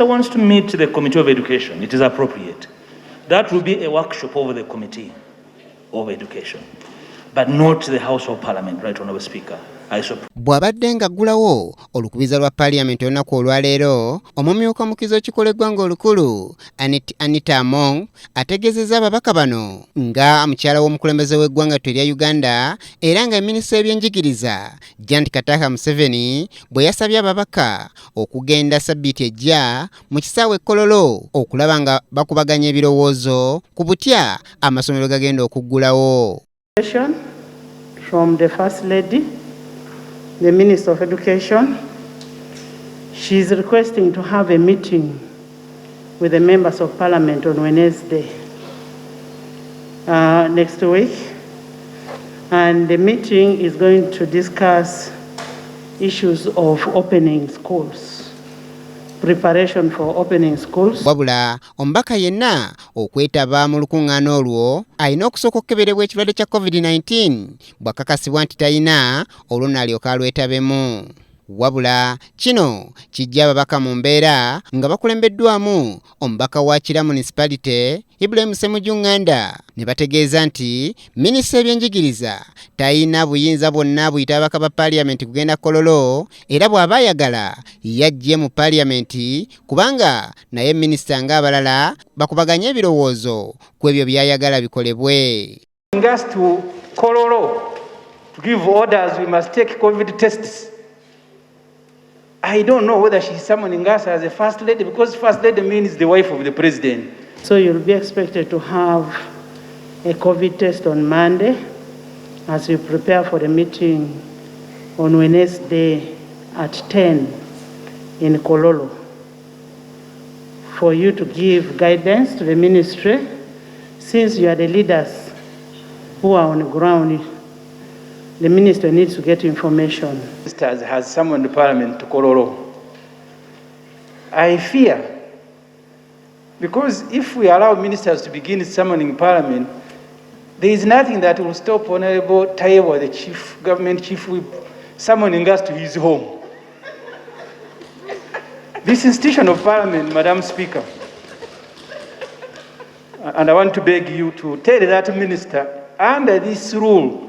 Minister wants to meet the Committee of Education, it is appropriate. That will be a workshop over the Committee of Education, but not the House of Parliament, right, Honourable Speaker. Bw'abadde ng'aggulawo olukubiza lwa Parliament olunaku olwaleero, omumyuka omukizo ekikoleggwanga olukulu Anita Among ategeezezza ababaka bano nga mukyala w'omukulembeze w'eggwanga erya Uganda era nga minisita w'ebyenjigiriza JANAT Museveni bwe yasabye ababaka okugenda sabbiiti ejja mu kisaawe EKOLOLO okulaba nga bakubaganya ebirowoozo ku butya amasomero gagenda okuggulawo. From the First Lady, the Minister of Education, she is requesting to have a meeting with the members of Parliament on Wednesday next week, and the meeting is going to discuss issues of opening schools. Preparation for opening schools. Wabula omubaka yenna okwetaba mu lukuŋŋaana olwo alina okusooka okukeberebwa ekirwadde kya COVID-19 bw'akakasibwa nti talina olwo n'alyoka alwetabemu. Wabula kino kijja ababaka mu mbeera nga bakulembeddwamu omubaka wa Kira Municipality Ibrahim Ssemujjunganda ne bategeeza nti minisita w'ebyenjigiriza talina buyinza bwonna buyita ababaka ba Parliament kugenda Kololo era bw'aba ayagala yajje mu Parliament kubanga naye minisita ng'abalala bakubaganye ebirowoozo ku ebyo by'ayagala bikolebwe. Us to Kololo to give orders, we must take COVID tests. I don't know whether she's summoning us as a First Lady, because First Lady means the wife of the President. So you'll be expected to have a COVID test on Monday as we prepare for the meeting on Wednesday at 10 in Kololo, for you to give guidance to the ministry, since you are the leaders who are on the ground. The minister needs to get information. The minister has summoned the Parliament to Kololo. I fear, because if we allow ministers to begin summoning Parliament, there is nothing that will stop Honorable Taiwo, the government chief whip, summoning us to his home. This institution of Parliament, Madam Speaker, and I want to beg you to tell that minister, under this rule,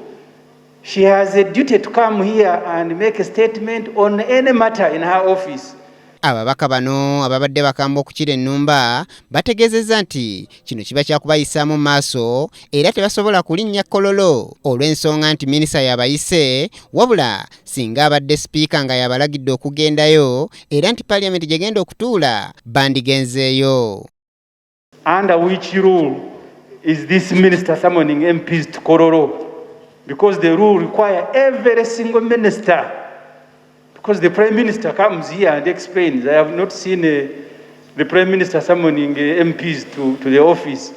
she has a duty to come here and make a statement on any matter in her office. Ababaka bano ababadde bakamba okukira ennumba bategeezezza nti kino kiba kyakubayisaamu maaso era tebasobola kulinnya Kololo olw'ensonga nti minisita yabayise wabula singa abadde sipiika nga yabalagidde okugendayo era nti Parliament gyegenda okutuula bandigenzeeyo. Under which rule is this minister summoning MPs to Kololo? Because the rule requires every single minister, because the Prime Minister comes here and explains. I have not seen the Prime Minister summoning MPs to the office.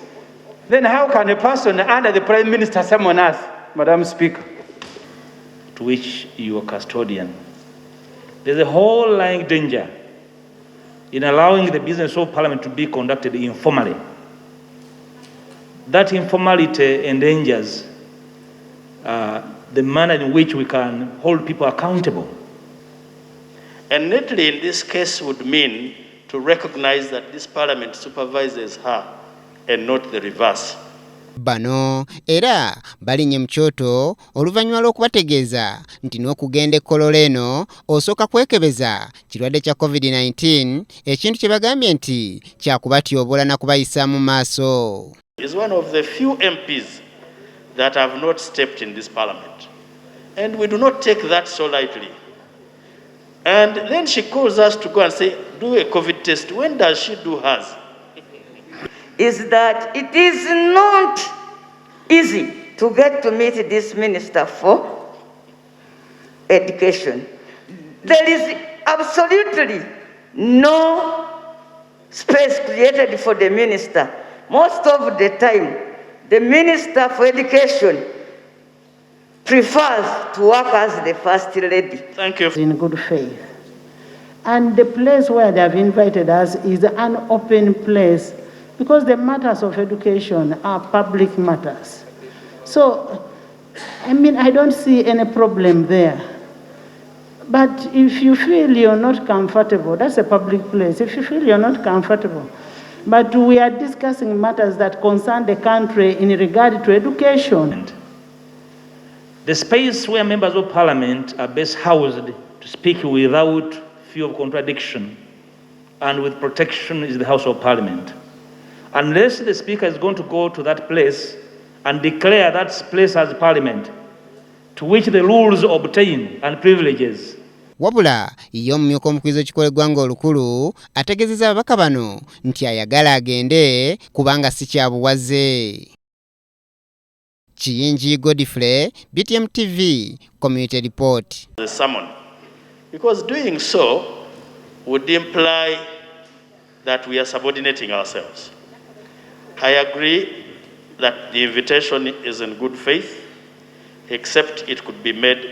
Then how can a person under the Prime Minister summon us, Madam Speaker? To which you are custodian. There's a whole lying danger in allowing the business of Parliament to be conducted informally. That informality endangers the manner in which we can hold people accountable. And neatly in this case would mean to recognize that this Parliament supervises her and not the reverse. Bano era balinnye mu kyoto oluvannyuma lw'okubategeeza nti n'okugenda Kololo eno osooka kwekebeza kirwadde kya COVID-19 ekintu kye bagambye nti kyakubatyoboola na kubayisa mu maaso. Is one of the few MPs that have not stepped in this Parliament. And we do not take that so lightly. And then she calls us to go and say, do a COVID test. When does she do hers? Is that it is not easy to get to meet this minister for education. There is absolutely no space created for the minister. Most of the time, the Minister for Education prefers to work as the First Lady. Thank you. In good faith. And the place where they have invited us is an open place, because the matters of education are public matters. So, I mean, I don't see any problem there. But if you feel you're not comfortable, that's a public place. If you feel you're not comfortable, but we are discussing matters that concern the country in regard to education. The space where members of parliament are best housed to speak without fear of contradiction and with protection is the House of Parliament. Unless the Speaker is going to go to that place and declare that place as Parliament, to which the rules obtain and privileges. Wabula, iyo mmyuka omukwizo kikole gwanga olukulu ategezeza ababaka bano nti ayagala agende kubanga si kyabuwaze. Kiyingi Godfrey, BTM TV, Community Report. The summon, because doing so would imply that we are subordinating ourselves. I agree that the invitation is in good faith, except it could be made